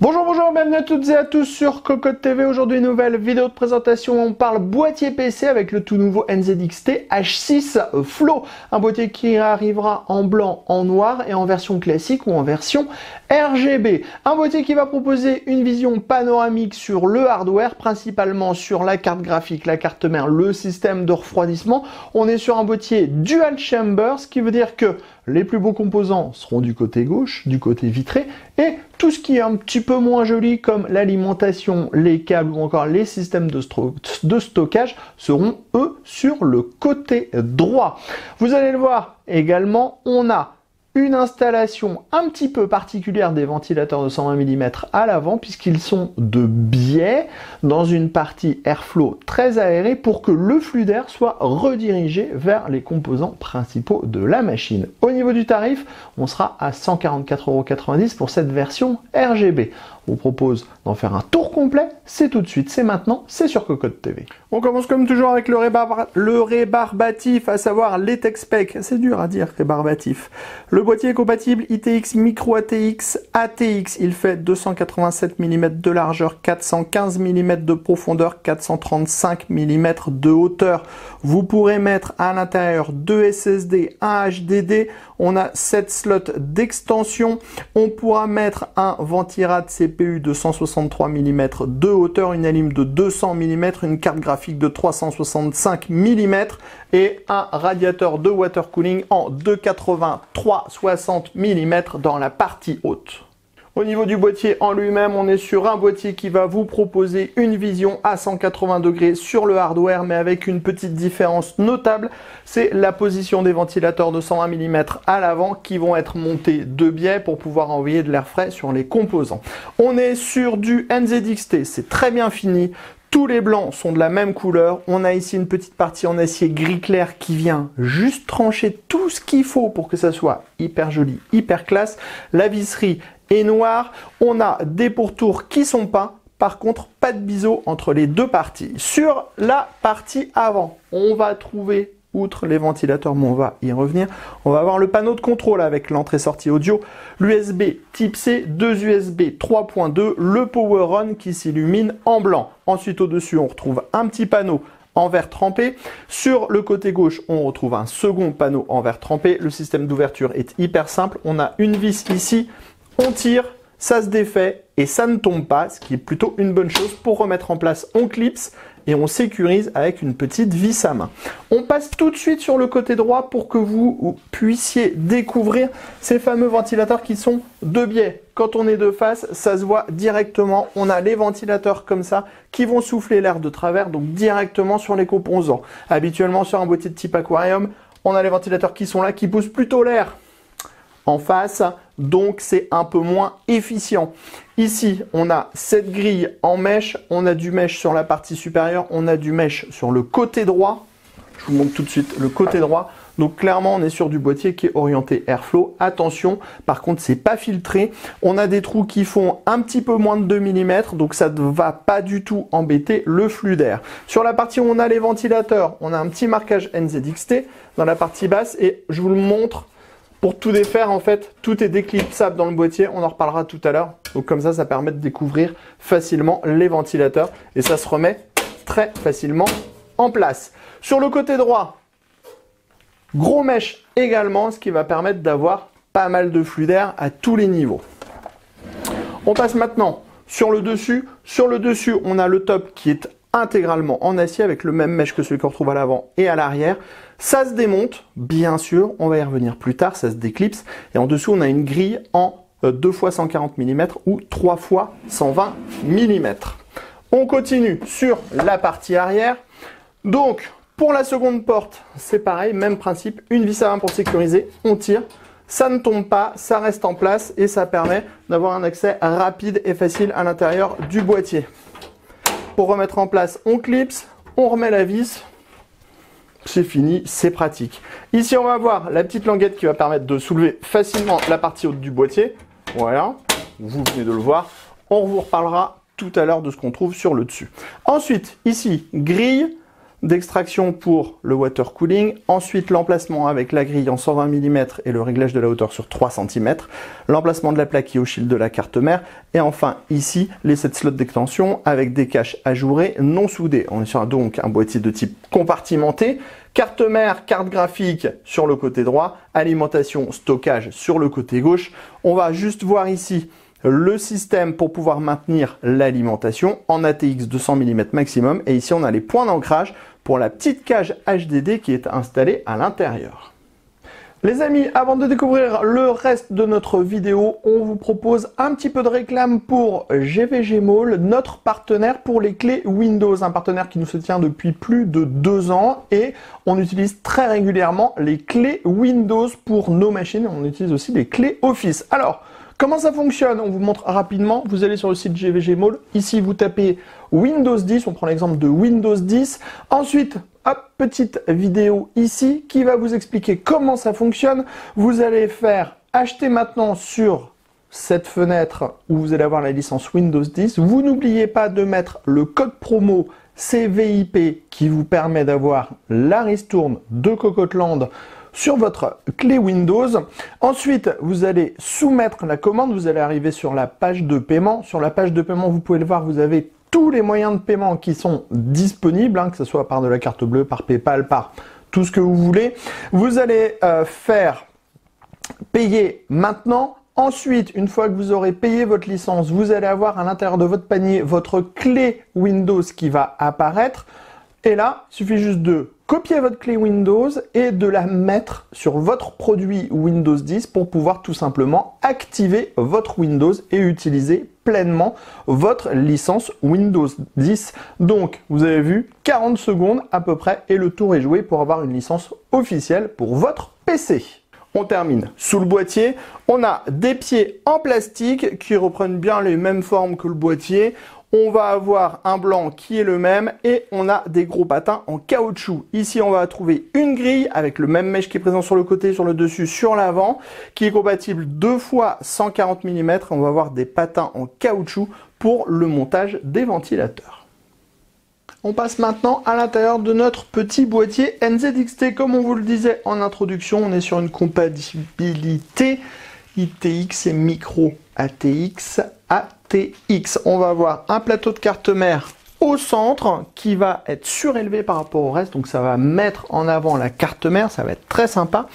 Bonjour, bienvenue à toutes et à tous sur Cocotte TV. Aujourd'hui, nouvelle vidéo de présentation. On parle boîtier PC avec le tout nouveau NZXT H6 Flow. Un boîtier qui arrivera en blanc, en noir et en version classique ou en version RGB. Un boîtier qui va proposer une vision panoramique sur le hardware, principalement sur la carte graphique, la carte mère, le système de refroidissement. On est sur un boîtier dual chamber, ce qui veut dire que les plus beaux composants seront du côté gauche, du côté vitré, et tout ce qui est un petit peu moins joli, comme l'alimentation, les câbles ou encore les systèmes de stockage, seront eux sur le côté droit. Vous allez le voir également, on a une installation un petit peu particulière des ventilateurs de 120 mm à l'avant, puisqu'ils sont de biais dans une partie airflow très aérée pour que le flux d'air soit redirigé vers les composants principaux de la machine. Au niveau du tarif, on sera à 144,90 € pour cette version RGB. On vous propose d'en faire un tour complet, c'est tout de suite, c'est maintenant, c'est sur Cocotte TV. On commence comme toujours avec le rébarbatif, à savoir les tech specs. C'est dur à dire, rébarbatif. Le boîtier est compatible ITX Micro ATX ATX. Il fait 287 mm de largeur, 415 mm de profondeur, 435 mm de hauteur. Vous pourrez mettre à l'intérieur 2 SSD, un HDD. On a 7 slots d'extension. On pourra mettre un ventirad CPU de 163 mm de hauteur, une alim de 200 mm, une carte graphique de 365 mm et un radiateur de water cooling en 280-360 mm dans la partie haute. Au niveau du boîtier en lui-même, on est sur un boîtier qui va vous proposer une vision à 180 degrés sur le hardware, mais avec une petite différence notable, c'est la position des ventilateurs de 120 mm à l'avant qui vont être montés de biais pour pouvoir envoyer de l'air frais sur les composants. On est sur du NZXT, c'est très bien fini. Tous les blancs sont de la même couleur. On a ici une petite partie en acier gris clair qui vient juste trancher tout ce qu'il faut pour que ça soit hyper joli, hyper classe. La visserie est noire. On a des pourtours qui sont peints. Par contre, pas de biseau entre les deux parties. Sur la partie avant, on va trouver, outre les ventilateurs, mais on va y revenir, on va avoir le panneau de contrôle avec l'entrée-sortie audio, l'USB type C, deux USB 3.2, le Power On qui s'illumine en blanc. Ensuite, au-dessus, on retrouve un petit panneau en verre trempé. Sur le côté gauche, on retrouve un second panneau en verre trempé. Le système d'ouverture est hyper simple. On a une vis ici, on tire, ça se défait et ça ne tombe pas, ce qui est plutôt une bonne chose. Pour remettre en place, on clipse et on sécurise avec une petite vis à main. On passe tout de suite sur le côté droit pour que vous puissiez découvrir ces fameux ventilateurs qui sont de biais. Quand on est de face, ça se voit directement. On a les ventilateurs comme ça qui vont souffler l'air de travers, donc directement sur les composants. Habituellement, sur un boîtier de type aquarium, on a les ventilateurs qui sont là, qui poussent plutôt l'air en face, donc c'est un peu moins efficient. Ici, on a cette grille en mèche, on a du mèche sur la partie supérieure, on a du mèche sur le côté droit. Je vous montre tout de suite le côté droit. Donc clairement, on est sur du boîtier qui est orienté airflow. Attention, par contre, c'est pas filtré. On a des trous qui font un petit peu moins de 2 mm, donc ça ne va pas du tout embêter le flux d'air. Sur la partie où on a les ventilateurs, on a un petit marquage NZXT dans la partie basse et je vous le montre. Pour tout défaire, en fait, tout est déclipsable dans le boîtier. On en reparlera tout à l'heure. Donc comme ça permet de découvrir facilement les ventilateurs et ça se remet très facilement en place. Sur le côté droit, gros mèche également, ce qui va permettre d'avoir pas mal de flux d'air à tous les niveaux. On passe maintenant sur le dessus. Sur le dessus, on a le top qui est intégralement en acier avec le même mèche que celui qu'on retrouve à l'avant et à l'arrière. Ça se démonte, bien sûr, on va y revenir plus tard, ça se déclipse. Et en dessous, on a une grille en 2 x 140 mm ou 3 x 120 mm. On continue sur la partie arrière. Donc, pour la seconde porte, c'est pareil, même principe, une vis à main pour sécuriser, on tire. Ça ne tombe pas, ça reste en place et ça permet d'avoir un accès rapide et facile à l'intérieur du boîtier. Pour remettre en place, on clipse, on remet la vis. C'est fini, c'est pratique. Ici, on va avoir la petite languette qui va permettre de soulever facilement la partie haute du boîtier. Voilà, vous venez de le voir. On vous reparlera tout à l'heure de ce qu'on trouve sur le dessus. Ensuite, ici, grille d'extraction pour le water cooling, ensuite l'emplacement avec la grille en 120 mm et le réglage de la hauteur sur 3 cm, l'emplacement de la plaque qui est au shield de la carte mère, et enfin ici les 7 slots d'extension avec des caches ajourées non soudées. On est sur donc un boîtier de type compartimenté, carte mère, carte graphique sur le côté droit, alimentation, stockage sur le côté gauche. On va juste voir ici le système pour pouvoir maintenir l'alimentation en ATX 200 mm maximum. Et ici, on a les points d'ancrage pour la petite cage HDD qui est installée à l'intérieur. Les amis, avant de découvrir le reste de notre vidéo, on vous propose un petit peu de réclame pour GVG Mall, notre partenaire pour les clés Windows, un partenaire qui nous soutient depuis plus de 2 ans et on utilise très régulièrement les clés Windows pour nos machines. On utilise aussi les clés Office. Alors, comment ça fonctionne? On vous montre rapidement. Vous allez sur le site GVG Mall. Ici, vous tapez Windows 10. On prend l'exemple de Windows 10. Ensuite, hop, petite vidéo ici qui va vous expliquer comment ça fonctionne. Vous allez faire acheter maintenant sur cette fenêtre où vous allez avoir la licence Windows 10. Vous n'oubliez pas de mettre le code promo CVIP qui vous permet d'avoir la ristourne de Cocoteland sur votre clé Windows. Ensuite, vous allez soumettre la commande. Vous allez arriver sur la page de paiement. Sur la page de paiement, vous pouvez le voir, vous avez tous les moyens de paiement qui sont disponibles, que ce soit par de la carte bleue, par PayPal, par tout ce que vous voulez. Vous allez faire payer maintenant. Ensuite, une fois que vous aurez payé votre licence, vous allez avoir à l'intérieur de votre panier votre clé Windows qui va apparaître. Et là, il suffit juste de copier votre clé Windows et de la mettre sur votre produit Windows 10 pour pouvoir tout simplement activer votre Windows et utiliser pleinement votre licence Windows 10. Donc, vous avez vu, 40 secondes à peu près et le tour est joué pour avoir une licence officielle pour votre PC. On termine sous le boîtier. On a des pieds en plastique qui reprennent bien les mêmes formes que le boîtier. On va avoir un blanc qui est le même et on a des gros patins en caoutchouc. Ici, on va trouver une grille avec le même mèche qui est présent sur le côté, sur le dessus, sur l'avant, qui est compatible 2 fois 140 mm. On va avoir des patins en caoutchouc pour le montage des ventilateurs. On passe maintenant à l'intérieur de notre petit boîtier NZXT. Comme on vous le disait en introduction, on est sur une compatibilité ITX et micro ATX. On va avoir un plateau de carte mère au centre qui va être surélevé par rapport au reste, donc ça va mettre en avant la carte mère, ça va être très sympa.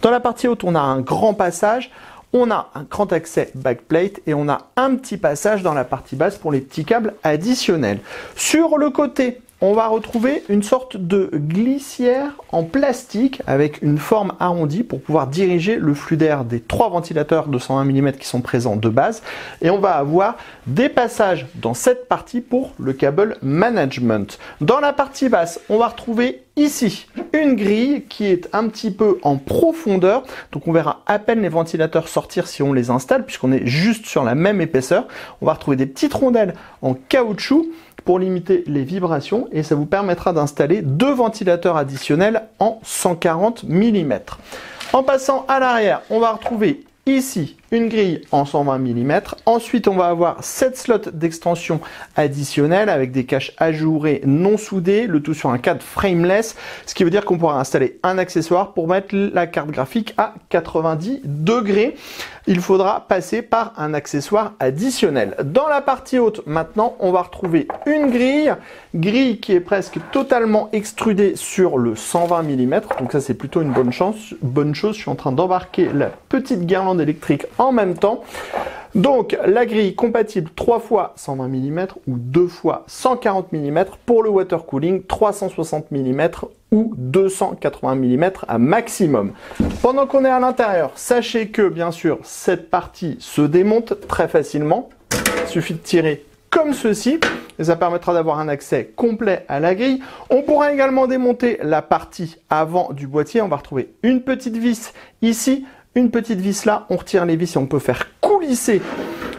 Dans la partie haute, on a un grand passage, on a un grand accès backplate et on a un petit passage dans la partie basse pour les petits câbles additionnels. Sur le côté, on va retrouver une sorte de glissière en plastique avec une forme arrondie pour pouvoir diriger le flux d'air des 3 ventilateurs de 120 mm qui sont présents de base. Et on va avoir des passages dans cette partie pour le câble management. Dans la partie basse, on va retrouver ici une grille qui est un petit peu en profondeur. Donc on verra à peine les ventilateurs sortir si on les installe puisqu'on est juste sur la même épaisseur. On va retrouver des petites rondelles en caoutchouc pour limiter les vibrations et ça vous permettra d'installer 2 ventilateurs additionnels en 140 mm. En passant à l'arrière, on va retrouver ici une grille en 120 mm. Ensuite, on va avoir 7 slots d'extension additionnels avec des caches ajourées non soudées, le tout sur un cadre frameless, ce qui veut dire qu'on pourra installer un accessoire pour mettre la carte graphique à 90 degrés. Il faudra passer par un accessoire additionnel. Dans la partie haute, maintenant, on va retrouver une grille qui est presque totalement extrudée sur le 120 mm. Donc ça, c'est plutôt une bonne chose. Je suis en train d'embarquer la petite guirlande électrique en même temps. Donc la grille compatible 3 fois 120 mm ou 2 fois 140 mm pour le water cooling, 360 mm ou 280 mm à maximum. Pendant qu'on est à l'intérieur, sachez que bien sûr cette partie se démonte très facilement. Il suffit de tirer comme ceci et ça permettra d'avoir un accès complet à la grille. On pourra également démonter la partie avant du boîtier. On va retrouver une petite vis ici, une petite vis là. On retire les vis et on peut faire coulisser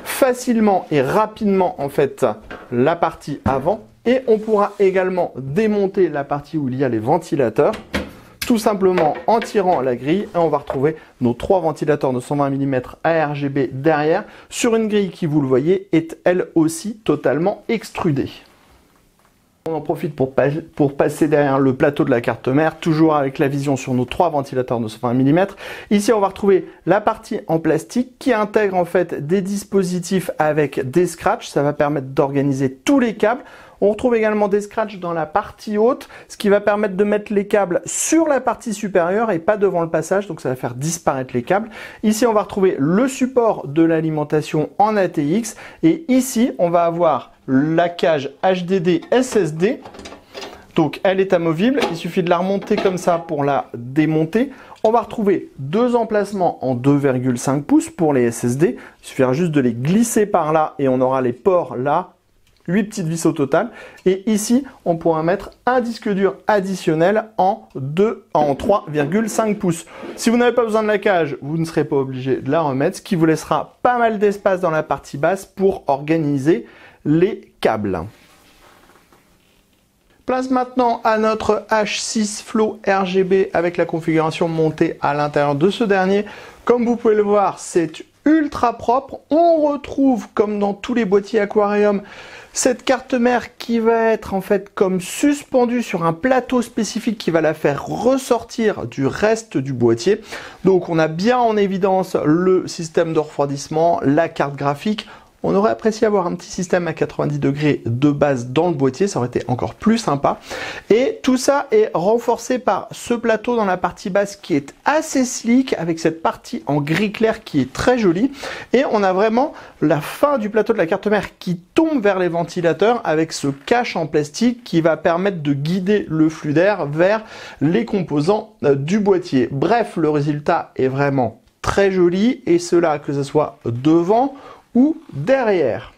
facilement et rapidement en fait la partie avant. Et on pourra également démonter la partie où il y a les ventilateurs, tout simplement en tirant la grille. Et on va retrouver nos 3 ventilateurs de 120 mm ARGB derrière, sur une grille qui, vous le voyez, est elle aussi totalement extrudée. On en profite pour passer derrière le plateau de la carte mère, toujours avec la vision sur nos 3 ventilateurs de 120 mm. Ici, on va retrouver la partie en plastique qui intègre en fait des dispositifs avec des scratchs. Ça va permettre d'organiser tous les câbles. On retrouve également des scratchs dans la partie haute, ce qui va permettre de mettre les câbles sur la partie supérieure et pas devant le passage, donc ça va faire disparaître les câbles. Ici, on va retrouver le support de l'alimentation en ATX et ici, on va avoir la cage HDD SSD. Donc, elle est amovible, il suffit de la remonter comme ça pour la démonter. On va retrouver 2 emplacements en 2,5 pouces pour les SSD. Il suffira juste de les glisser par là et on aura les ports là. 8 petites vis au total. Et ici, on pourra mettre un disque dur additionnel en 3,5 pouces. Si vous n'avez pas besoin de la cage, vous ne serez pas obligé de la remettre, ce qui vous laissera pas mal d'espace dans la partie basse pour organiser les câbles. Place maintenant à notre H6 Flow RGB avec la configuration montée à l'intérieur de ce dernier. Comme vous pouvez le voir, c'est ultra propre. On retrouve, comme dans tous les boîtiers aquarium, cette carte mère qui va être en fait comme suspendue sur un plateau spécifique qui va la faire ressortir du reste du boîtier. Donc on a bien en évidence le système de refroidissement, la carte graphique. On aurait apprécié avoir un petit système à 90 degrés de base dans le boîtier, ça aurait été encore plus sympa. Et tout ça est renforcé par ce plateau dans la partie basse qui est assez slick, avec cette partie en gris clair qui est très jolie. Et on a vraiment la fin du plateau de la carte mère qui tombe vers les ventilateurs avec ce cache en plastique qui va permettre de guider le flux d'air vers les composants du boîtier. Bref, le résultat est vraiment très joli, et cela que ce soit devant ou derrière.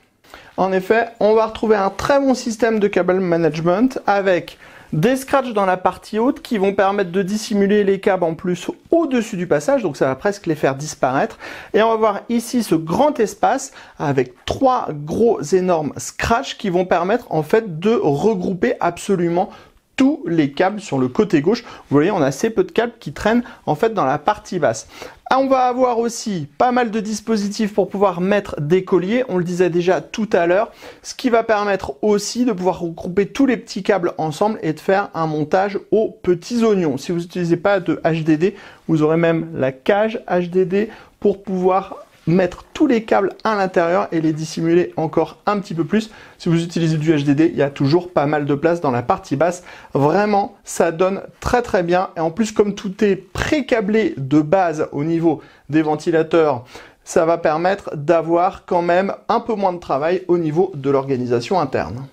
En effet, on va retrouver un très bon système de cable management avec des scratchs dans la partie haute qui vont permettre de dissimuler les câbles en plus au-dessus du passage, donc ça va presque les faire disparaître. Et on va voir ici ce grand espace avec 3 gros énormes scratchs qui vont permettre en fait de regrouper absolument tous les câbles sur le côté gauche. Vous voyez, on a assez peu de câbles qui traînent en fait dans la partie basse. On va avoir aussi pas mal de dispositifs pour pouvoir mettre des colliers, on le disait déjà tout à l'heure, ce qui va permettre aussi de pouvoir regrouper tous les petits câbles ensemble et de faire un montage aux petits oignons. Si vous n'utilisez pas de HDD, vous aurez même la cage HDD pour pouvoir mettre tous les câbles à l'intérieur et les dissimuler encore un petit peu plus. Si vous utilisez du HDD, il y a toujours pas mal de place dans la partie basse. Vraiment, ça donne très très bien. Et en plus, comme tout est pré-câblé de base au niveau des ventilateurs, ça va permettre d'avoir quand même un peu moins de travail au niveau de l'organisation interne.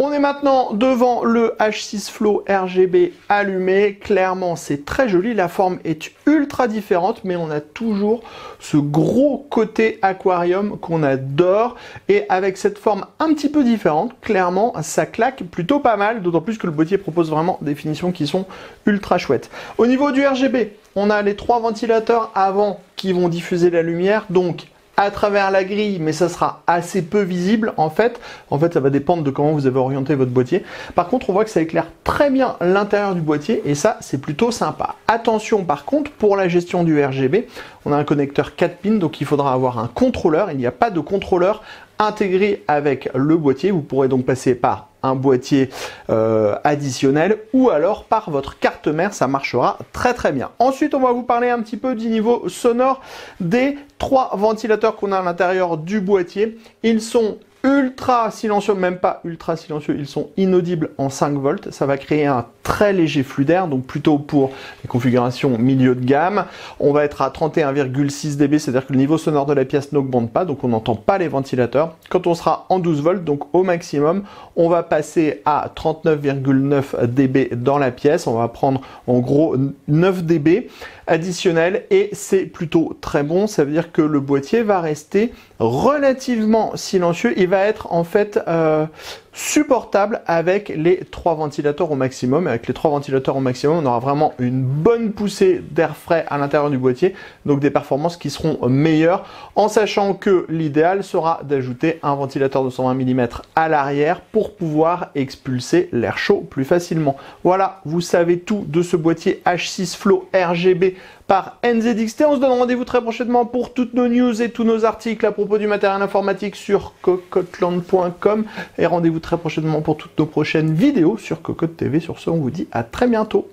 On est maintenant devant le H6 Flow RGB allumé. Clairement, c'est très joli. La forme est ultra différente, mais on a toujours ce gros côté aquarium qu'on adore. Et avec cette forme un petit peu différente, clairement, ça claque plutôt pas mal. D'autant plus que le boîtier propose vraiment des finitions qui sont ultra chouettes. Au niveau du RGB, on a les 3 ventilateurs avant qui vont diffuser la lumière. Donc, à travers la grille, mais ça sera assez peu visible en fait. En fait, ça va dépendre de comment vous avez orienté votre boîtier. Par contre, on voit que ça éclaire très bien l'intérieur du boîtier et ça, c'est plutôt sympa. Attention par contre, pour la gestion du RGB, on a un connecteur 4 pins, donc il faudra avoir un contrôleur. Il n'y a pas de contrôleur intégré avec le boîtier. Vous pourrez donc passer par un boîtier additionnel ou alors par votre carte mère, ça marchera très très bien. Ensuite, on va vous parler un petit peu du niveau sonore des 3 ventilateurs qu'on a à l'intérieur du boîtier. Ils sont ultra silencieux, même pas ultra silencieux, ils sont inaudibles en 5 volts. Ça va créer un très léger flux d'air, donc plutôt pour les configurations milieu de gamme. On va être à 31,6 dB, c'est-à-dire que le niveau sonore de la pièce n'augmente pas, donc on n'entend pas les ventilateurs. Quand on sera en 12 volts, donc au maximum, on va passer à 39,9 dB dans la pièce. On va prendre en gros 9 dB additionnel et c'est plutôt très bon. Ça veut dire que le boîtier va rester relativement silencieux. Il va être en fait supportable avec les 3 ventilateurs au maximum. Avec les 3 ventilateurs au maximum, on aura vraiment une bonne poussée d'air frais à l'intérieur du boîtier, donc des performances qui seront meilleures, en sachant que l'idéal sera d'ajouter un ventilateur de 120 mm à l'arrière pour pouvoir expulser l'air chaud plus facilement. Voilà, vous savez tout de ce boîtier H6 Flow RGB par NZXT. On se donne rendez-vous très prochainement pour toutes nos news et tous nos articles à propos du matériel informatique sur cocottland.com et rendez-vous très très prochainement pour toutes nos prochaines vidéos sur Cocotte TV. Sur ce, on vous dit à très bientôt.